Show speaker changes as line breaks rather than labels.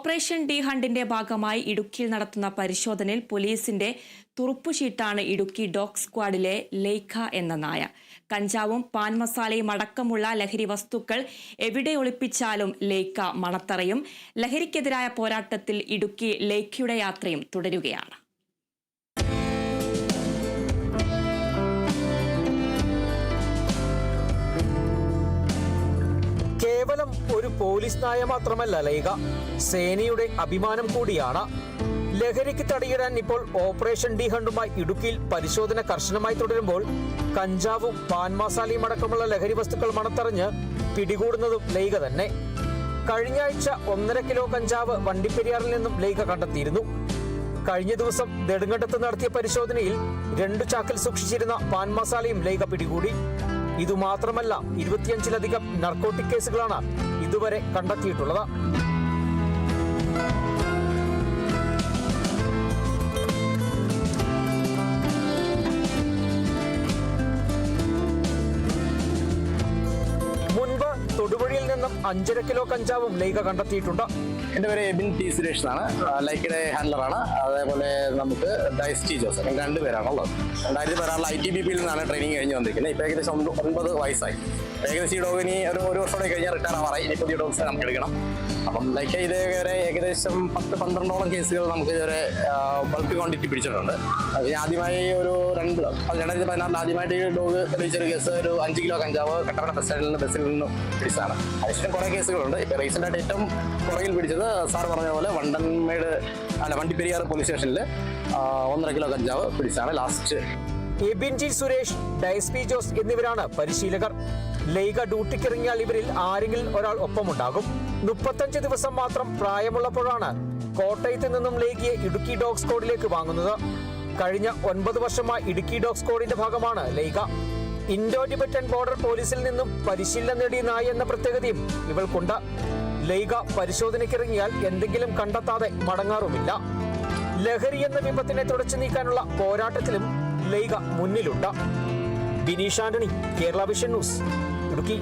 Operation D ഹണ്ടിന്റെ ഭാഗമായി ഇടുക്കിയിൽ നടത്തുന്ന പരിശോധനയിൽ പോലീസിന്റെ തുറുപ്പുചീട്ടാണ് ഇടുക്കി ഡോഗ് സ്ക്വാഡിലെ ലേഖ എന്ന നായ. കഞ്ചാവും പാൻ മസാലയും അടക്കമുള്ള ലഹരി വസ്തുക്കൾ എവിടെ ഒളിപ്പിച്ചാലും ലേഖ മണത്തറയും. ലഹരിക്കെതിരായ പോരാട്ടത്തിൽ ഇടുക്കി ലേഖയുടെ യാത്രയും തുടരുകയാണ്.
കേവലം ഒരു പോലീസ് നായ മാത്രമല്ല ലേഖ, സേനയുടെ അഭിമാനം കൂടിയാണ്. ലഹരിക്ക് തടയിടാൻ ഇപ്പോൾ ഓപ്പറേഷൻ ഡി ഹണ്ടുമായി ഇടുക്കിയിൽ പരിശോധന കർശനമായി തുടരുമ്പോൾ കഞ്ചാവും പാൻ മസാലയും അടക്കമുള്ള ലഹരി വസ്തുക്കൾ മണത്തറിഞ്ഞ് പിടികൂടുന്നതും ലേഖ തന്നെ. കഴിഞ്ഞ ആഴ്ച 1.5 കിലോ കഞ്ചാവ് വണ്ടിപ്പെരിയാറിൽ നിന്നും ലേഖ കണ്ടെത്തിയിരുന്നു. കഴിഞ്ഞ ദിവസം നെടുങ്കണ്ടത്ത് നടത്തിയ പരിശോധനയിൽ 2 ചാക്കിൽ സൂക്ഷിച്ചിരുന്ന പാൻ മസാലയും ലേഖ പിടികൂടി. ഇതുമാത്രമല്ല, 25-ലധികം നർക്കോട്ടിക് കേസുകളാണ് ഇതുവരെ കണ്ടെത്തിയിട്ടുള്ളത്. മുൻപ് തൊടുപുഴയിൽ നിന്നും 5.5 കിലോ കഞ്ചാവും ലേഖ കണ്ടെത്തിയിട്ടുണ്ട്.
എൻ്റെ പേര് എബിൻ ടി സുരേഷ് എന്നാണ്. ലൈക്കയുടെ ഹാൻഡലറാണ്. അതേപോലെ നമുക്ക് ഡൈസ് ടി ജോസഫ്, 2 പേരാണുള്ളത്. 2016 ITBPയിൽ നിന്നാണ് ട്രെയിനിങ് കഴിഞ്ഞ് വന്നിരിക്കുന്നത്. ഇപ്പോൾ ഏകദേശം 9 വയസ്സായി. ഏകദേശം ഈ ഡോഗിന് ഒരു വർഷത്തോടെ കഴിഞ്ഞാൽ റിട്ടയർ ആവാറായി. ഇനി പുതിയ ഡോഗ്സ് നമുക്ക് എടുക്കണം. അപ്പം ലൈക്ക് ഇതുവരെ ഏകദേശം 10-12ഓളം കേസുകൾ നമുക്ക് ഇതുവരെ ബൾക്ക് ക്വാണ്ടിറ്റി പിടിച്ചിട്ടുണ്ട്. ആദ്യമായി ഒരു 2016 ആദ്യമായിട്ട് ഈ ഡോഗ് തെളിയിച്ചൊരു കേസ് ഒരു 5 കിലോ കഞ്ചാവ് കട്ടപ്പന ബസ്സിൽ നിന്ന് പിടിച്ചതാണ്. അതിന് കുറേ കേസുകളുണ്ട്. ഇപ്പോൾ റീസെൻ്റായിട്ട് ഏറ്റവും പുറകിൽ പിടിച്ചത് സാർ പറഞ്ഞ പോലെ വണ്ടിപ്പെരിയാർ പോലീസ് സ്റ്റേഷനിൽ 1.5 കിലോ കഞ്ചാവ് പിടിച്ചാണ് last.
Ebin G Suresh, Dais P Jose എന്നിവരാണ് പരിശീലകർ. ലേഖ ഡ്യൂട്ടിക്കിറങ്ങിയാൽ ഇവരിൽ ആരെങ്കിലും ഒരാൾ ഒപ്പമുണ്ടാകും. 35 ദിവസം മാത്രം പ്രായമുള്ളപ്പോഴാണ് കോട്ടയത്ത് നിന്നും ലേഖയെ ഇടുക്കി ഡോഗ് സ്ക്വാഡിലേക്ക് വാങ്ങുന്നത്. കഴിഞ്ഞ 9 വർഷമായി ഇടുക്കി ഡോഗ് സ്ക്വാഡിന്റെ ഭാഗമാണ് ലേഖ. ഇൻഡോ ടിബറ്റൻ ബോർഡർ പോലീസിൽ നിന്നും പരിശീലനം നേടിയ നായ എന്ന പ്രത്യേകതയും ഇവൾക്കുണ്ട്. ലേഖ പരിശോധനയ്ക്കിറങ്ങിയാൽ എന്തെങ്കിലും കണ്ടെത്താതെ മടങ്ങാറുമില്ല. ലഹരി എന്ന വിപത്തിനെ തുടച്ചു നീക്കാനുള്ള പോരാട്ടത്തിലും ലേഖ മുന്നിലുണ്ട്. Bineesh Antony, Kerala vision news, Idukki.